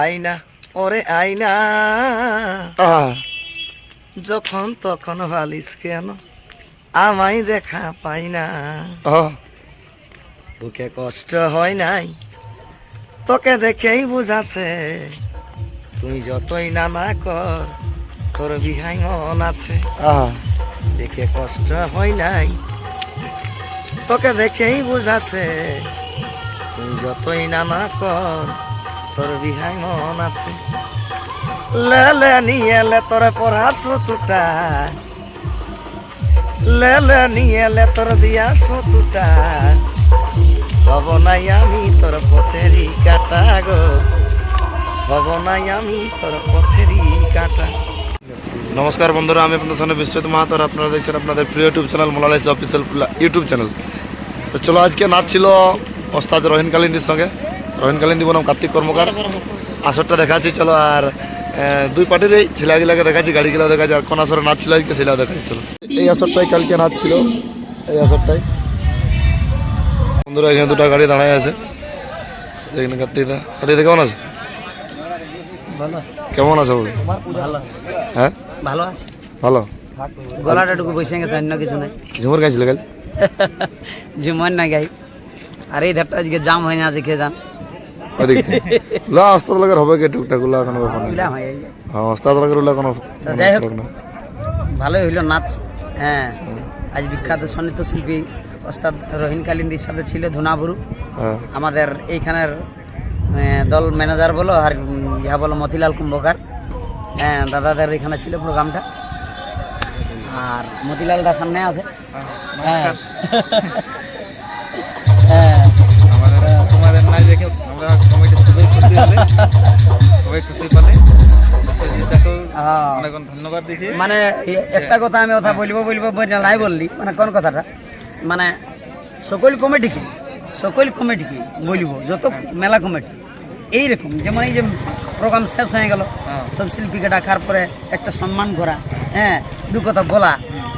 আয়না ওরে আয়না যখন তখন ভালিস কেন আমায় দেখা পাই না বুকে কষ্ট হয় নাই তোকে দেখেই বুঝাছে তুই যতই না কর তোর বিহাই মন আছে দেখে কষ্ট হয় নাই তোকে দেখেই বুঝাছে তুই যতই না কর তোর বিহাই মন আছে লেলে নিয়ে এলে তোর পড়াশো তুটা লেলে নিয়ে এলে তোর দিয়াশো তুটা হব নাই আমি তোর পথেরই কাটা গো হব নাই আমি তোর পথেরই কাটা। নমস্কার বন্ধুরা, আমি আপনার সামনে বিশ্বজিৎ মাহাতো। আপনারা দেখছেন আপনাদের প্রিয় ইউটিউব চ্যানেল মোলালাইস অফিসিয়াল ইউটিউব চ্যানেল। তো চলো, আজকে নাচ ছিল ওস্তাদ রহিন কালিন্দির সঙ্গে। রহিন কালিন্দি বনাম কার্তিক কর্মকার। আসরটা দেখাচ্ছি চলো, আর দুই পার্টির এই ছেলেগুলাকে দেখাচ্ছি, গাড়িগুলো দেখাচ্ছি, আর কোন আসরে নাচ ছিল আজকে সেটাও দেখাচ্ছি। চলো, এই আসরটাই কালকে নাচ ছিল, এই আসরটাই বন্ধুরা। এখানে দুটো গাড়ি দাঁড়ায় আছে। এখানে কার্তিকদা, কার্তিকদা কেমন আছে? কেমন আছে বলে? হ্যাঁ ভালো আছে, ভালো। গলাটা টুকু বসে গেছে, অন্য কিছু নাই। ঝুমুর গাইছিল কাল? ঝুমর না গাই, আর এই ধারটা আজকে জাম হয় না, আজকে যান ওস্তাদ লাগার হবে কি টুকটাক গুলা কোনো ব্যাপার নেই। হ্যাঁ, ওস্তাদ লাগার ওগুলা কোনো যাই হোক, ভালোই হইলো নাচ। হ্যাঁ, আজ বিখ্যাত সঙ্গীত শিল্পী ওস্তাদ রহিন কালিন্দির সাথে ছিল ধুনাবুরু, আমাদের এইখানের দল ম্যানেজার বলো আর ইহা বলো মতিলাল কুম্ভকার। হ্যাঁ, দাদাদের এখানে ছিল প্রোগ্রামটা, আর মতিলালটা সামনে আছে। হ্যাঁ হ্যাঁ, তোমাদের নাচ দেখে আমরা কমিটি খুবই খুশি হলে, খুবই খুশি পালে। অনেক ধন্যবাদ দিচ্ছি। মানে একটা কথা আমি কথা বলবো নাই বললি, মানে কোন কথাটা, মানে সকল কমিটিকে বলবো, যত মেলা কমিটি এইরকম, যেমন এই যে প্রোগ্রাম শেষ হয়ে গেল, সব শিল্পীকে ডাকার পরে একটা সম্মান করা, হ্যাঁ, দু কথা বলা,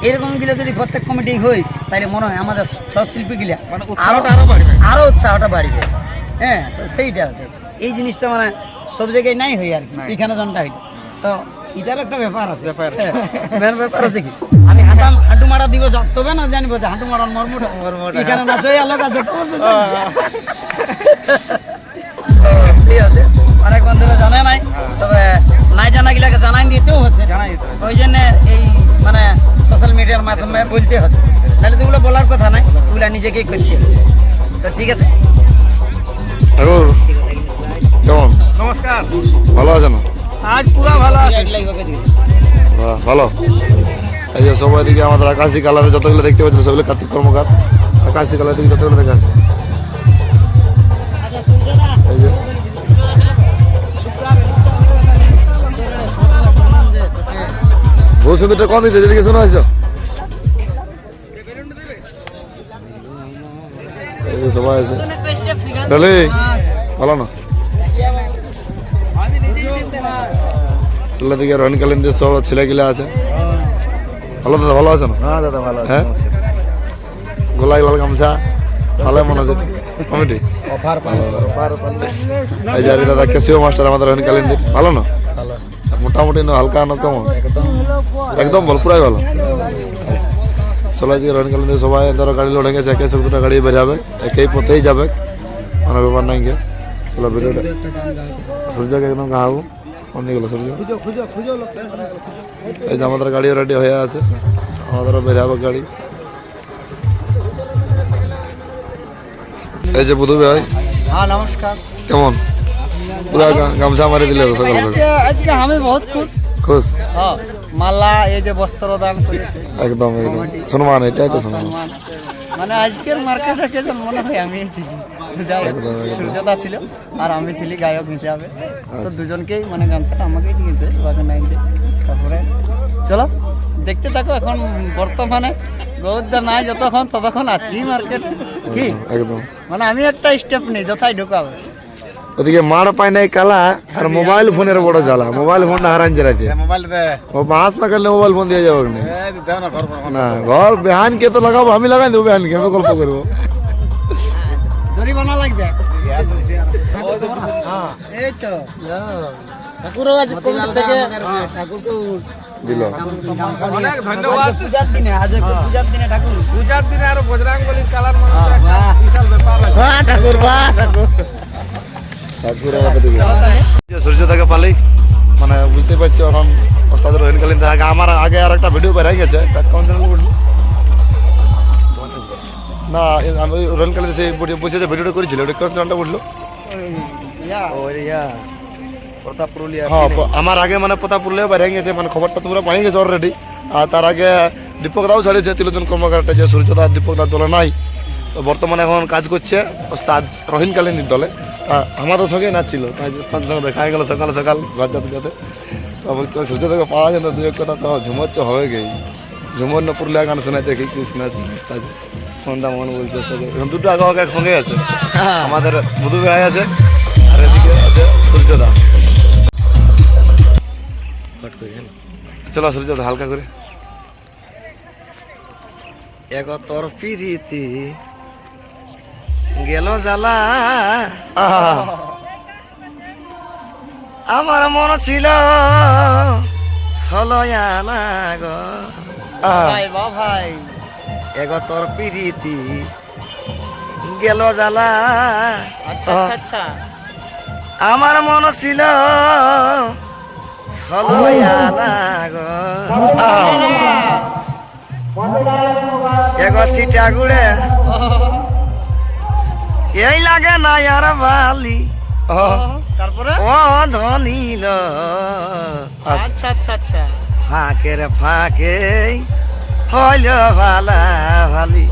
এরকম গুলো যদি প্রত্যেক কমিটি হই, তাহলে মনে হয় আমাদের সব শিল্পী গিলা আরো উৎসাহটা বাড়বে। হ্যাঁ, তো সেইটা আছে, এই জিনিসটা মানে সব জায়গায় নাই হই, আর কি এখানে জনটা হইল, তো এটার একটা ব্যাপার আছে। মেন ব্যাপার আছে কি, আমি হাঁটু মারা দিব, তবে না জানিব যে হাঁটু মারার মর্মটা এখানে না চই আলোক আছে। সেই আছে, অনেক বন্ধুরা জানে নাই, তবে নাই জানা গিলাকে জানাই দিতেও হচ্ছে। ওই জন্য এই মানে সোশ্যাল মিডিয়ার মাধ্যমে বলতে হচ্ছে, তাহলে তো বলার কথা নাই, ওগুলা নিজেকেই করতে হবে। তো ঠিক আছে, কেমন? নমস্কার, ভালো আছে না? আজ পুরো ভালো আছে, ভালো। এই যে সবাই দিকে আমাদের আকাশি কালারে যতগুলো দেখতে পাচ্ছিল সেগুলো কার্তিক কর্মকার। আকাশি কালার দিকে যতগুলো দেখা আছে, এই যে বহু সুন্দরটা কম দিতে যেদিকে শোনা হয়েছ, এই যে সবাই আছে। ডালে ভালো না? দিকে রহিন কালিন্দির সব ছেলেগুলা আছে। ভালো দাদা, ভালো আছে না? হ্যাঁ দাদা ভালো আছে। হ্যাঁ, গোলাই লাল গামছা ভালো মনে আছে কমিটি। এই যে দাদা কেসিও মাস্টার আমাদের রহিন কালিন্দির, ভালো না? মোটামুটি না, হালকা না, কেমন? একদম ভালো, পুরাই ভালো। চলো, আজকে রহিন কালিন্দির সবাই ধরো গাড়ি লোড হয়ে গেছে, একে সব দুটো গাড়ি বেরাবে, একই পথেই যাবে, কোনো ব্যাপার নাই গিয়ে। চলো ভিডিওটা সূর্যকে একদম গাহাবো। কোন দিকে গেলো সূর্য? এই যে আমাদের গাড়িও রেডি হয়ে আছে, আমাদেরও বেরাবে গাড়ি। এই যে বুধু ভাই, হ্যাঁ নমস্কার, কেমন? পুরা গামছা মারি দিলে তো সকাল সকাল। আজকে আমি বহুত খুশ। হ্যাঁ, মালা এই যে বস্ত্র দান করেছে, একদম সম্মান, এটাই তো সম্মান। মানে আজকের মার্কেটে কে মনে হয় আমি ছিলি, সূর্যদা ছিল আর আমি ছিলি গায়ক হিসাবে, তো দুজনকেই মানে গামছাটা আমাকেই দিয়েছে। তারপরে চলো দেখতে থাকো। এখন বর্তমানে গৌরদা নাই, যতক্ষণ ততক্ষণ আছি মার্কেট কি, একদম মানে আমি একটা স্টেপ নেই, যথাই ঢুকাবে। ওদিকে মার পায় নাই কালা, আর মোবাইল ফোনের বড় জ্বালা। মোবাইল ফোনটা হারান যাচ্ছে, ও বাঁশ না করলে মোবাইল ফোন দিয়ে যাবো না। ঘর বেহান কে তো লাগাবো, আমি লাগাই দেবো বেহানকে, আমি গল্প করবো। জরিমানা লাগবে। এই তো ঠাকুরও আজ কমিটি থেকে ঠাকুরকে দিল অনেক ধন্যবাদ। পূজার দিনে আজ পূজার দিনে ঠাকুর পূজার দিনে আরো বজরাঙ্গলির কালার মনে হচ্ছে একটা বাহ। বিশাল ব্যাপার আছে। বাহ ঠাকুর বাহ ঠাকুর সূর্য থেকে পালি মানে বুঝতে পারছি এখন ওস্তাদের রহিনকালীন আগে আমার আগে আর একটা ভিডিও বের হয়ে গেছে তা কোন চ্যানেল বললি না আমি রহিনকালীন সেই বসে যে ভিডিওটা করেছিল ওটা কোন চ্যানেলটা বললো হ্যাঁ আমার আগে মানে প্রতাপপুরলেও বের হয়ে গেছে মানে খবরটা তোমরা পাই গেছে অলরেডি আর তার আগে দীপক দাও ছাড়িয়েছে তিলোচন কর্মকারটা যে সূর্যদা দীপক দার দলে নাই তো বর্তমানে এখন কাজ করছে ওস্তাদ রহিনকালীন দলে তা আমাদের সঙ্গে নাচছিল তাই ওস্তাদের সঙ্গে দেখা গেল সকাল সকাল ঘর যাতে যাতে তো বলতে সূর্য থেকে পাওয়া যায় না দু এক কথা তো ঝুমর তো হবে গেই ঝুমর না পুরুলিয়া গান শোনাইতে কি কৃষ্ণা সন্ধ্যা মন বলছে এখন দুটো আগে আগে একসঙ্গে আছে আমাদের মধু ভাই আছে আর এদিকে আছে সূর্যদা চলো সূর্যদা হালকা করে এগতর পিরিতি গেল জ্বালা আহা আমার মন ছিল ছলয়ানা গো আহা এগতর পিরিতি গেল জ্বালা আমার মন ছিল ছলয়ানা গো এগো চিটা গুড়ে এই লাগে না আর বালি তারপরে ও ধনিল আচ্ছা আচ্ছা ফাঁকের ফাঁকে হইল ভালা ভালি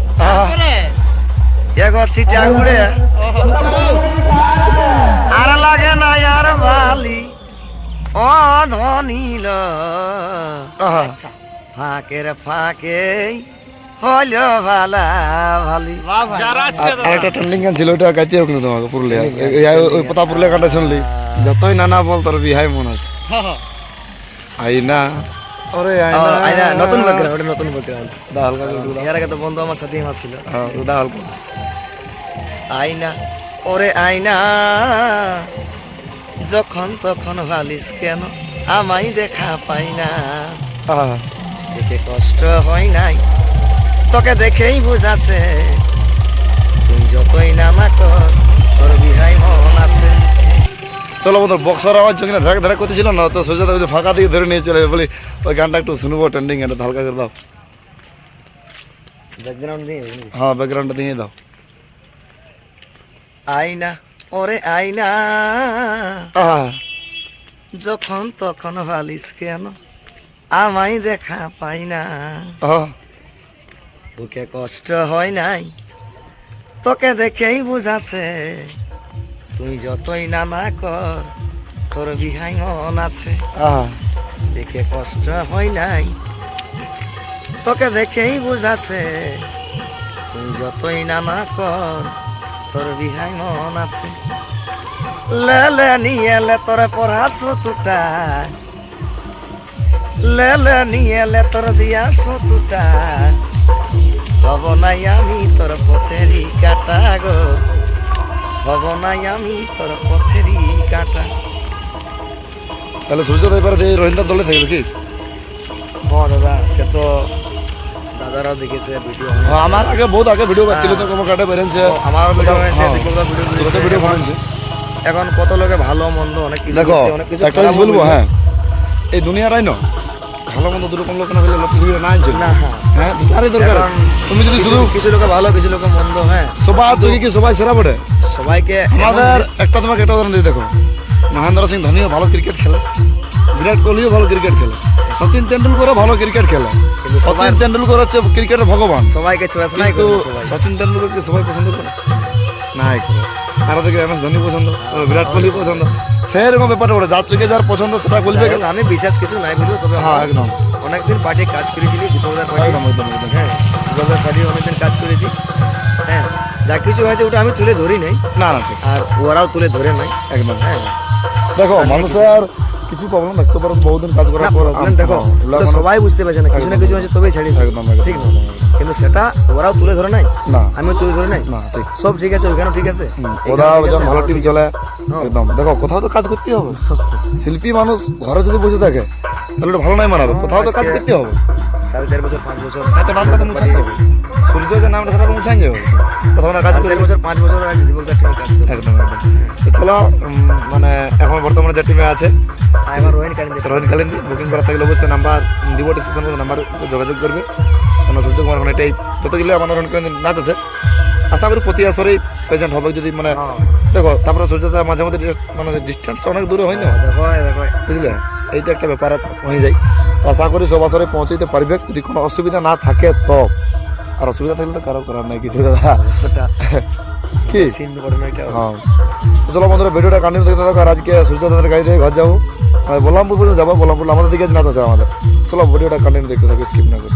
এগো চিটা গুড়ে আর লাগে না আর বালি ও ধনিল আহা ফাঁকের ফাঁকে হইল ভালা ভালি যারা আজকে আর একটা ট্রেন্ডিং গান ছিল ওটা গাইতে হোক না তোমাকে পুরুলিয়া ওই পতা পুরুলিয়া গানটা শুনলি যতই নানা বল তোর বিহাই মন আছে আইনা ওরে আইনা নতুন ব্যাকগ্রাউন্ড ওটা নতুন ব্যাকগ্রাউন্ড দা হালকা করে উড়া এর আগে তো বন্ধু আমার সাথে আমার ছিল হ্যাঁ উড়া হালকা আইনা ওরে আইনা যখন তখন ভালিস কেন আমায় দেখা পাই না আহা দেখে কষ্ট হয় নাই তোকে দেখেই বুঝাছে তুই যতই নামা কর তোর বিহাই মন আছে চলো বন্ধু বক্সর আওয়াজ যখন ধাক ধাক করতেছিল না তো সোজা তো ফাঁকা দিকে ধরে নিয়ে চলে বলি ওই গানটা একটু শুনবো ট্রেন্ডিং গানটা হালকা করে দাও ব্যাকগ্রাউন্ড দিয়ে হ্যাঁ ব্যাকগ্রাউন্ডটা দিয়ে দাও আইনা ওরে আইনা আহা যখন তখন ভালিস কেন আমায় দেখা পাই না আহা বুকে কষ্ট হয় নাই তোকে দেখেই বুঝাছে তুই যতই নানা কর তোর বিহাই মন আছে আহা দেখে কষ্ট হয় নাই তোকে দেখেই বুঝাছে তুই যতই নানা কর তোর বিহাই মন আছে লেলে নিয়ে লে তোরে পড়াছো তুটা লেলে নিয়ে লে তোর দিয়াছো তুটা হব নাই আমি তোর পথেরই কাটা গো হব নাই আমি তোর পথেরই কাটা তাহলে সূর্য এবার এই রহিন্দার দলে থাকবে কি হ্যাঁ দাদা সে তো দাদারাও দেখেছে ভিডিও আমার আগে বহুত আগে ভিডিও করছিল তো কোনো কাটে বেরেনছে আমারও ভিডিও হয়েছে হ্যাঁ। দীপকদার ভিডিও তোর ভিডিও বানাইছে এখন কত লোকে ভালো মন্দ অনেক কিছু দেখো বলছে, অনেক কিছু একটা জিনিস খারাপও বলবো বলছে। হ্যাঁ এই দুনিয়াটাই না ভালো মন্দ দুরকম লোক না হলে লোক ভিডিও না আনছিল না হ্যাঁ হ্যাঁ দরকারই দরকার এখন তুমি যদি শুধু কিছু লোকে ভালো কিছু লোকে মন্দ হ্যাঁ সবাই তুই কি সবাই সেরা পড়ে সবাইকে আমাদের একটা তোমাকে একটা উদাহরণ দিয়ে দেখো মহেন্দ্র সিং ধোনিও ভালো ক্রিকেট খেলে বিরাট কোহলিও ভালো ক্রিকেট খেলে সচিন তেন্ডুলকরও ভালো ক্রিকেট খেলে কিন্তু সবাই- সচিন তেন্ডুলকর হচ্ছে ক্রিকেটের ভগবান সবাইকে চয়েস নাই কিন্তু করবে সবাই সচিন তেন্ডুলকরকে সবাই পছন্দ করে নাই করে কারো থেকে এম এস ধোনি পছন্দ কারো বিরাট কোহলি পছন্দ সেরকম ব্যাপারটা ওটা যার চোখে যার পছন্দ সেটা বলবে যাই হোক, আমি বিশেষ কিছু নাই বলবো তবে হ্যাঁ একদম অনেকদিন পার্টি কাজ করেছিলি দীপকদার পার্টি একদম একদম একদম হ্যাঁ দীপকদার পার্টি অনেকদিন কাজ করেছি হ্যাঁ যা কিছু হয়েছে ওটা আমি তুলে ধরি নাই না না ঠিক আর ওরাও তুলে ধরে নাই একদম হ্যাঁ দেখো মানুষের কিছু প্রবলেম থাকতে পারে, বহুদিন কাজ করার পর প্রবলেম দেখো এগুলো ওটা এখনো- সবাই বুঝতে পারছে না, কিছু না কিছু আছে তবেই ছাড়িয়েছে, একদম, একদম, ঠিক না? একদম, কিন্তু সেটা ওরাও তুলে ধরে নাই, না আমিও তুলে ধরে নাই, না ঠিক সব ঠিক আছে, ওইখানেও ঠিক আছে, কোথাও এখানেও ঠিক যখন আছে, ভালো আমারও টিম ঠিক চলে আছে। হ্যাঁ। একদম দেখো কোথাও তো কাজ করতেই হবে। শিল্পী মানুষ ঘরে যদি বসে থাকে তাহলে ওটা ভালো নাই মানাবে, কোথাও তো কাজ করতে হবে। 4.5 বছর 5 বছর তাই তো নামটা তো মুছাই যাবে, সূর্য যে নামটা সেটা তো মুছাই যাবে, কোথাও না কাজ করে 4.5 বছর 5 বছর আছে জীবনকার টিমে কাজ করে। একদম একদম। তো চলো মানে এখন বর্তমানে যে টিমে আছে এবার রোহিন কালিন্দে রোহিন কালিন্দি, বুকিং করা থাকলে অবশ্যই নাম্বার দিব ডিসক্রিপশন নাম্বার যোগাযোগ করবে। কেন সূর্য কুমার মানে এটাই যতগুলো আমার রোহিন কালিন্দি নাচ আছে আশা করি প্রতি আসরেই প্রেজেন্ট হবে, যদি মানে দেখো তারপরে সূর্যতা মাঝে মধ্যে মানে ডিস্টেন্সটা অনেক দূরে হয় না, দেখো দেখো বুঝলে এইটা একটা ব্যাপার হয়ে যায়। তো আশা করি সব আসরে পৌঁছাইতে পারবে, যদি কোনো অসুবিধা না থাকে তো, আর অসুবিধা থাকলে তো কারো করার নাই কিছু দাদা ওটা কি সিন ঘটনা এটা হ্যাঁ। তো চলো বন্ধুরা ভিডিওটা কন্টিনিউ দেখতে থাকো, আর আজকে সূর্য দাদার গাড়ি থেকে ঘর যাবো, বলরামপুর পর্যন্ত যাবো, বলরামপুর আমাদের দিকে নাচ আছে আমাদের। চলো ভিডিওটা কন্টিনিউ দেখতে থাকো, স্কিপ না করে।